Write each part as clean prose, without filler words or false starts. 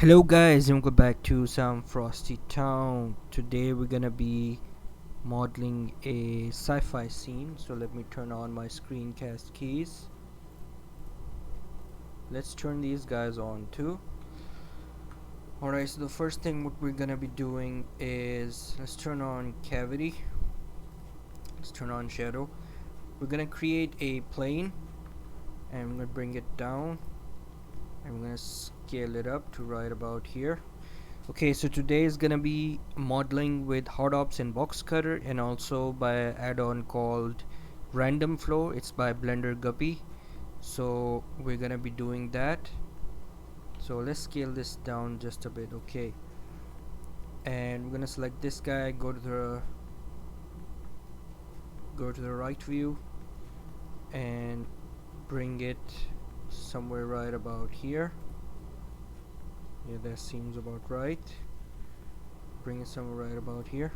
Hello guys and welcome back to some Frosti-Town. Today we're gonna be modeling a sci-fi scene. So let me turn on my screencast keys. Let's turn these guys on too. Alright, so the first thing what we're gonna be doing is let's turn on cavity. Let's turn on shadow. We're gonna create a plane and we're gonna bring it down and we're gonna scale it up to right about here. Okay, so today is gonna be modeling with hard ops and box cutter and also by an add-on called randomflow. It's by Blender Guppy. So we're gonna be doing that. So let's scale this down just a bit. Okay, and we're gonna select this guy, go to the right view and bring it somewhere right about here. Yeah, that seems about right. Bring it somewhere right about here.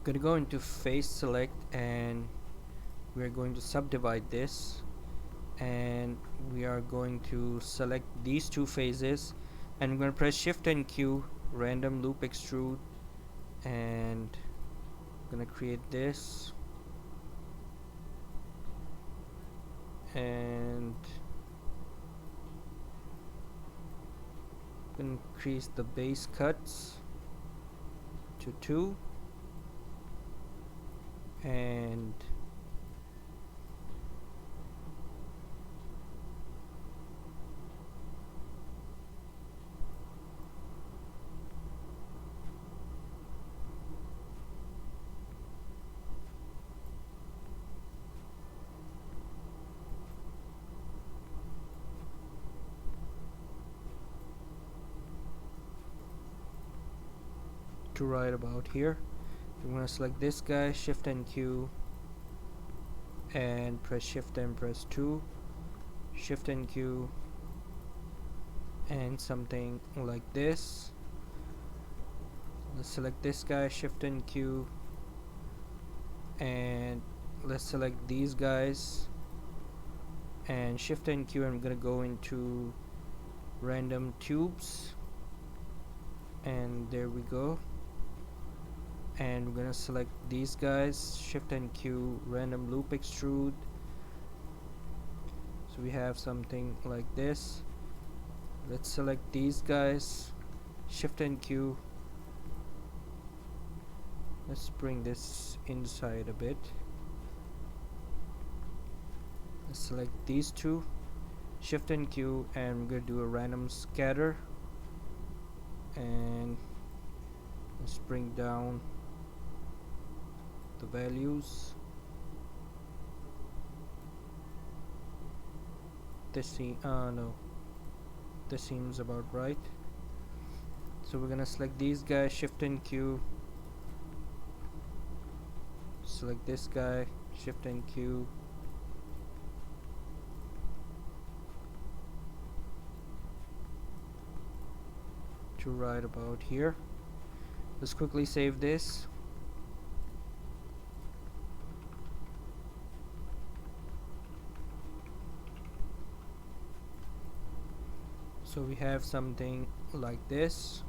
Gonna go into face select and we're going to subdivide this, and we are going to select these two phases and I'm going to press shift and Q, random loop extrude, and I'm going to create this and increase the base cuts to 2 and to right about here. I'm going to select this guy, shift and Q, and press shift and press 2, shift and Q, and something like this. Let's select this guy, shift and Q, and let's select these guys and shift and Q. I'm gonna go into random tubes and there we go, and we're gonna select these guys, shift and Q, random loop extrude, so we have something like this. Let's select these guys, shift and Q, let's bring this inside a bit. Let's select these two, shift and Q, and we're gonna do a random scatter, and let's bring down the values. No, this seems about right. So we're gonna select these guys, shift and Q, select this guy, shift and Q, to right about here. Let's quickly save this. So we have something like this.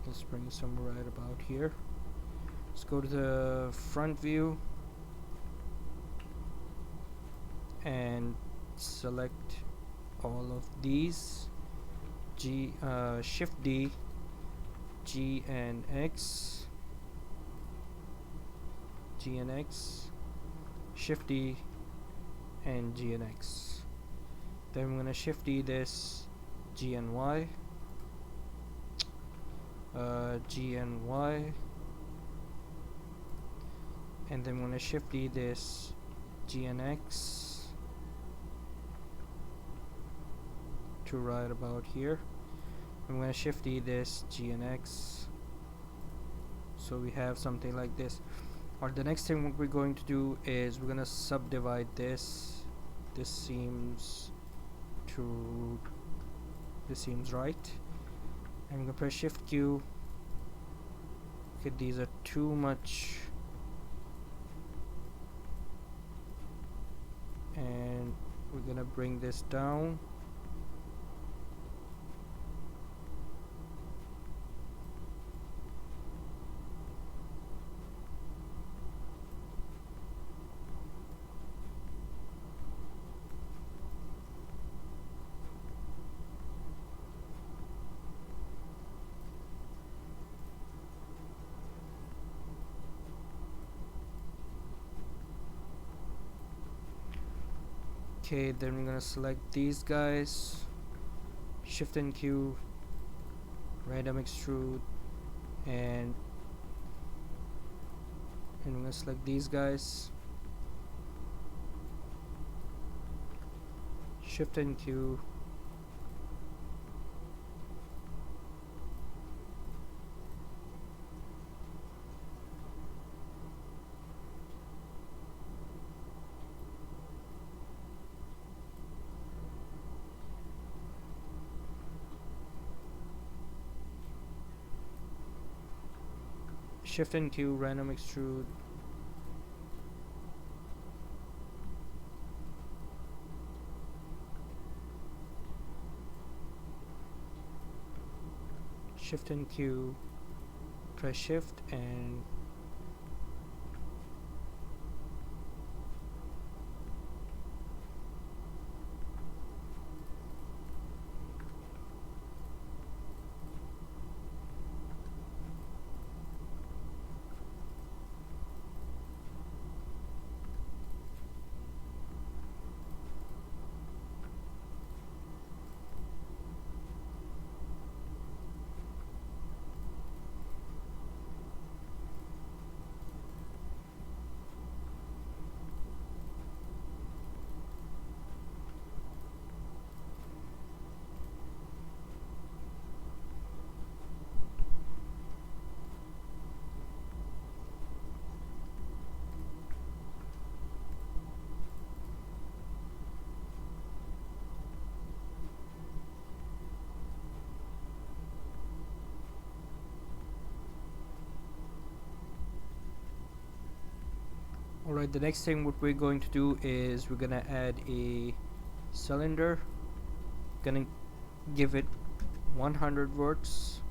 Let's bring it somewhere right about here. Let's go to the front view and select all of these. Shift D, G and X, G and X, Shift D and G and X. Then I'm gonna Shift D this G and Y, G and Y, and then I'm gonna Shift D this G and X to right about here. I'm gonna Shift D this G and X, so we have something like this. Or the next thing what we're going to do is we're gonna subdivide this. This seems right, I'm gonna press Shift Q. Okay, these are too much, and we're gonna bring this down. Okay, then we're gonna select these guys, Shift and Q, random extrude, and we're gonna select these guys, Shift and Q, Shift and Q, random extrude, Shift and Q, press Shift and alright, the next thing what we're going to do is we're gonna add a cylinder. Gonna give it 100 volts,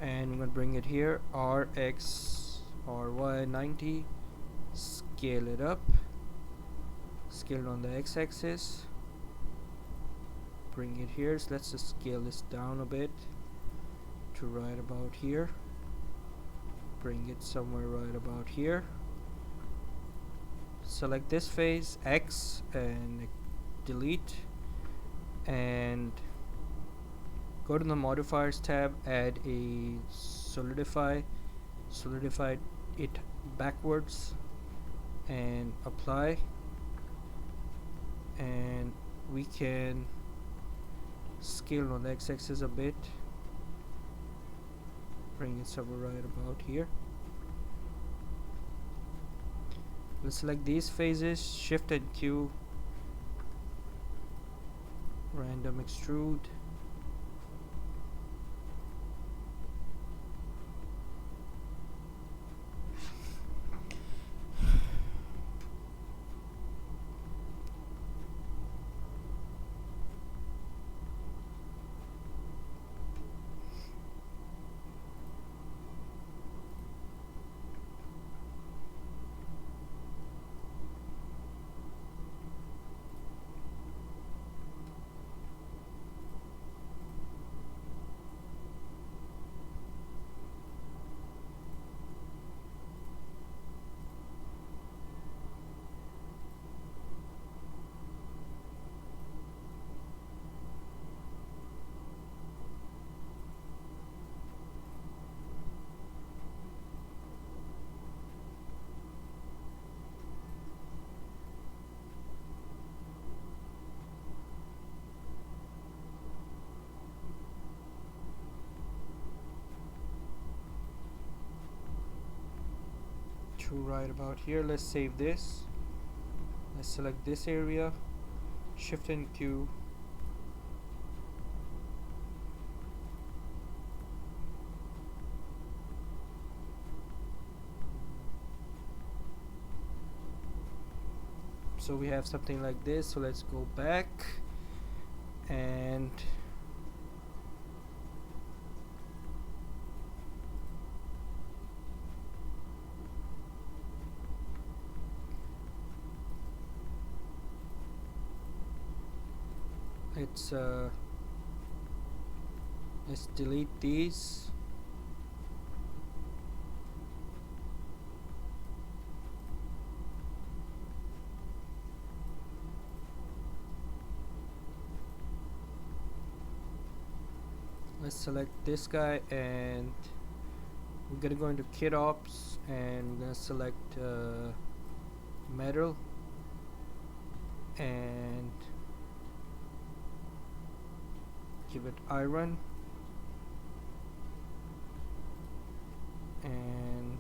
and I'm gonna bring it here, RX or Y90, scale it up, scale it on the x-axis, bring it here. So let's just scale this down a bit to right about here, bring it somewhere right about here, select this phase X and delete, and go to the modifiers tab, add a solidify it backwards and apply, and we can scale on the x-axis a bit, bring it somewhere right about here. Let's select these phases, Shift and Q, random extrude, to right about here. Let's save this. Let's select this area, Shift and Q, so we have something like this. So let's go back and let's delete these. Let's select this guy, and we're gonna go into kit ops, and we're gonna select metal, and give it iron, and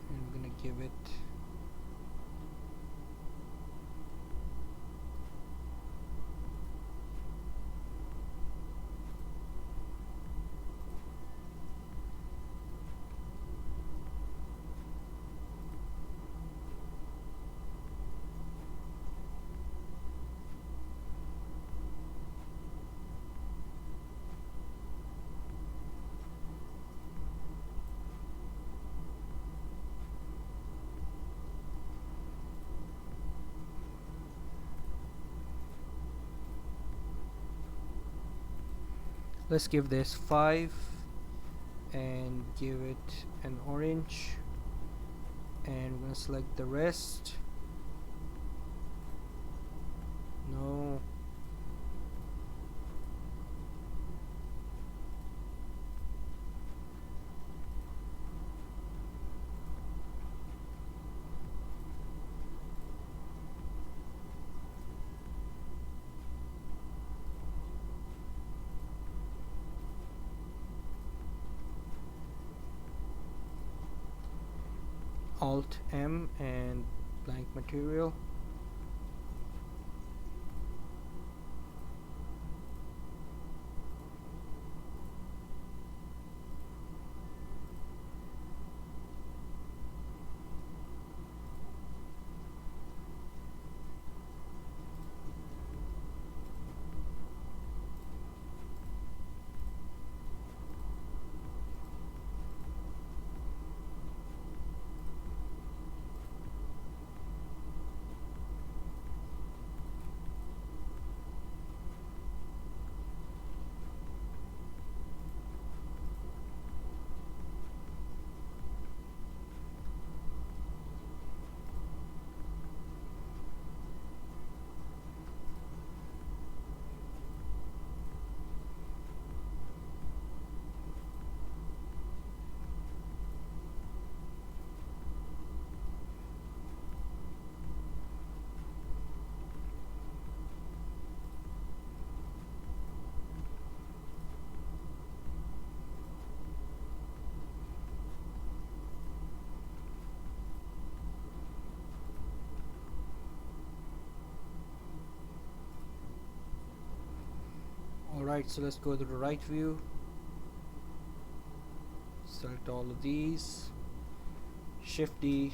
we're gonna give it let's give this 5 and give it an orange, and we're gonna select the rest. No, Alt M and blank material. Alright, so let's go to the right view, select all of these, Shift D,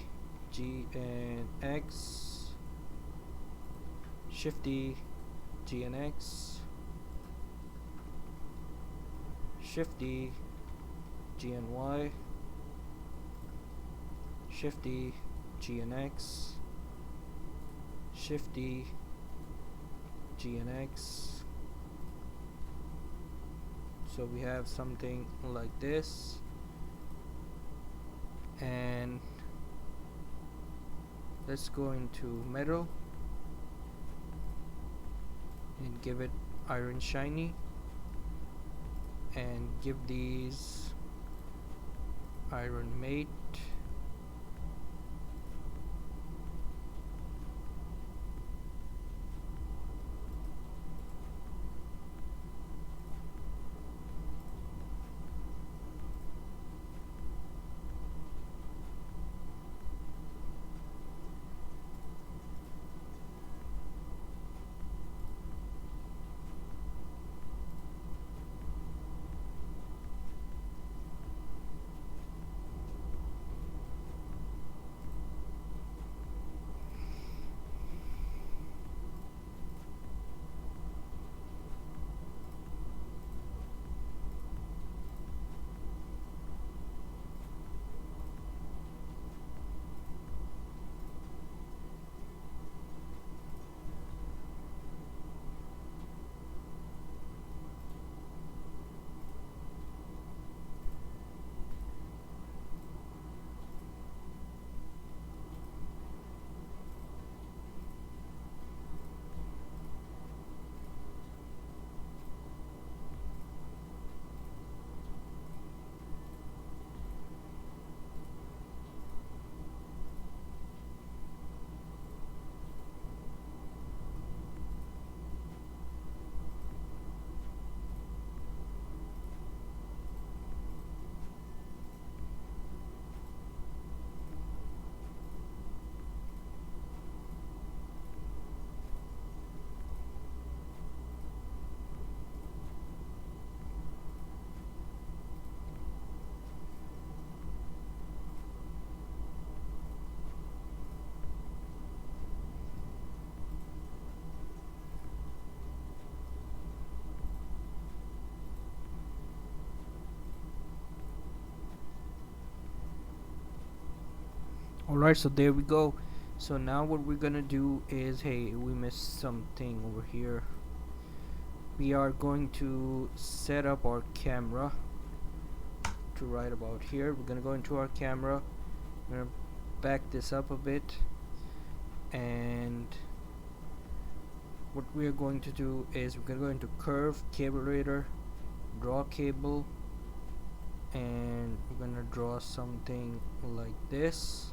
G and X, Shift D, G and X, Shift D, G and Y, Shift D, G and X, Shift D, G and X. So we have something like this, and let's go into metal and give it iron shiny, and give these iron mate, Alright, so there we go. So now what we're gonna do is, hey, we missed something over here. We are going to set up our camera to right about here. We're gonna go into our camera. We're gonna back this up a bit, and what we are going to do is we're gonna go into curve, cable rater, draw cable, and we're gonna draw something like this,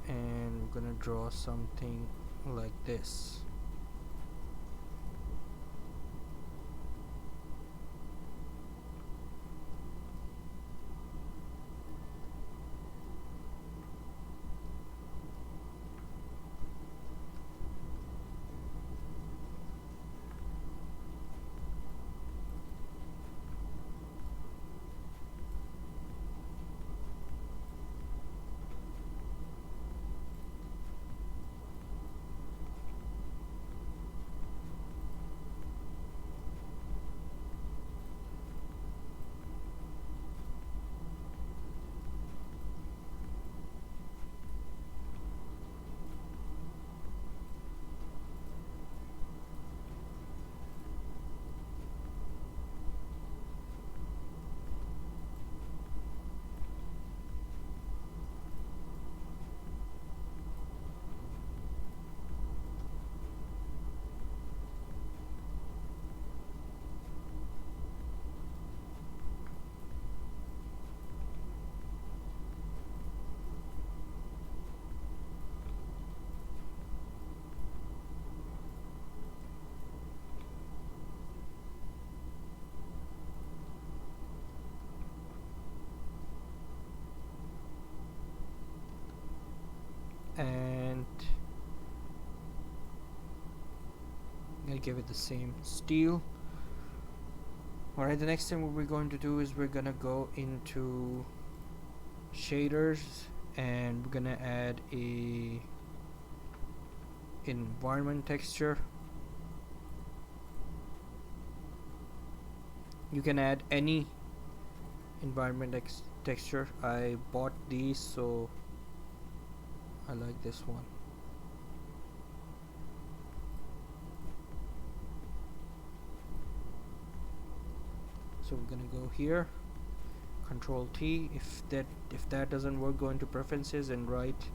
and we're gonna draw something like this. And I'm gonna give it the same steel. Alright, the next thing what we're going to do is we're gonna go into shaders, and we're gonna add a environment texture. You can add any environment texture. I bought these, so I like this one. So we're gonna go here, Control T. If that doesn't work, go into preferences and write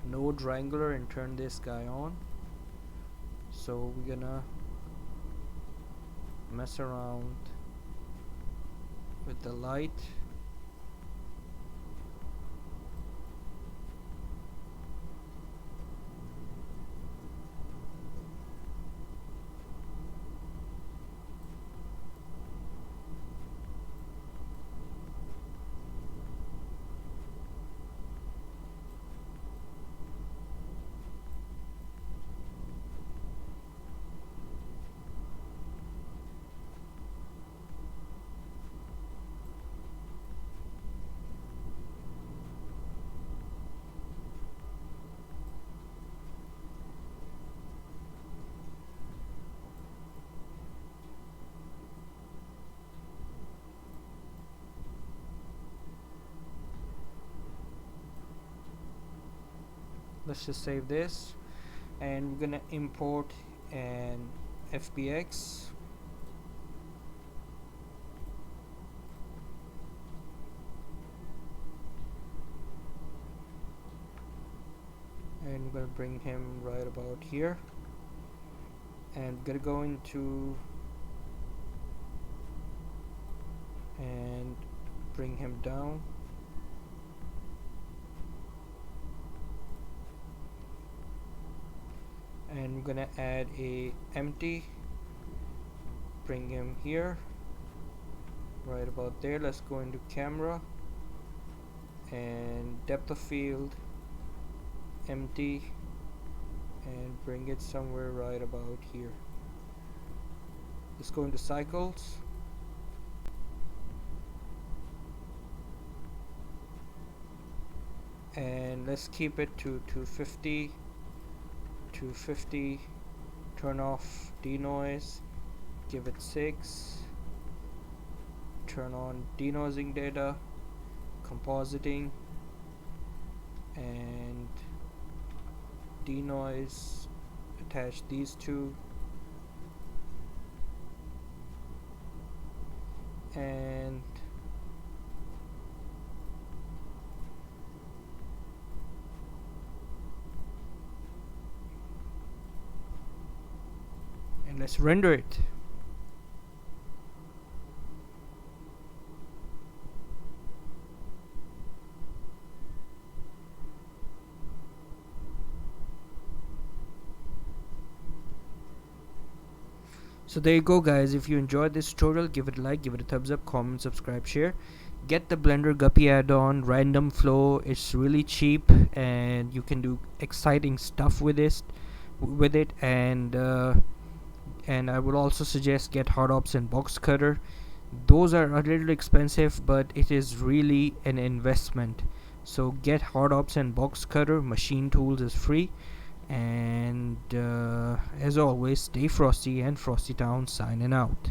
node wrangler and turn this guy on. So we're gonna mess around with the light. Let's just save this, and we're gonna import an FBX. And we're gonna bring him right about here, and we're gonna go into and bring him down. And we're gonna add a empty, bring him here right about there. Let's go into camera and depth of field, empty, and bring it somewhere right about here. Let's go into cycles, and let's keep it to 250. 250. Turn off denoise, give it 6. Turn on denoising data, compositing, and denoise, attach these two, and let's render it. So there you go, guys. If you enjoyed this tutorial, give it a like, give it a thumbs up, comment, subscribe, share. Get the Blender Guppy add-on, random flow. It's really cheap and you can do exciting stuff with it. And I would also suggest get hard ops and box cutter. Those are a little expensive, but it is really an investment. So get hard ops and box cutter. Machine tools is free. And as always, stay frosty, and Frosti-Town signing out.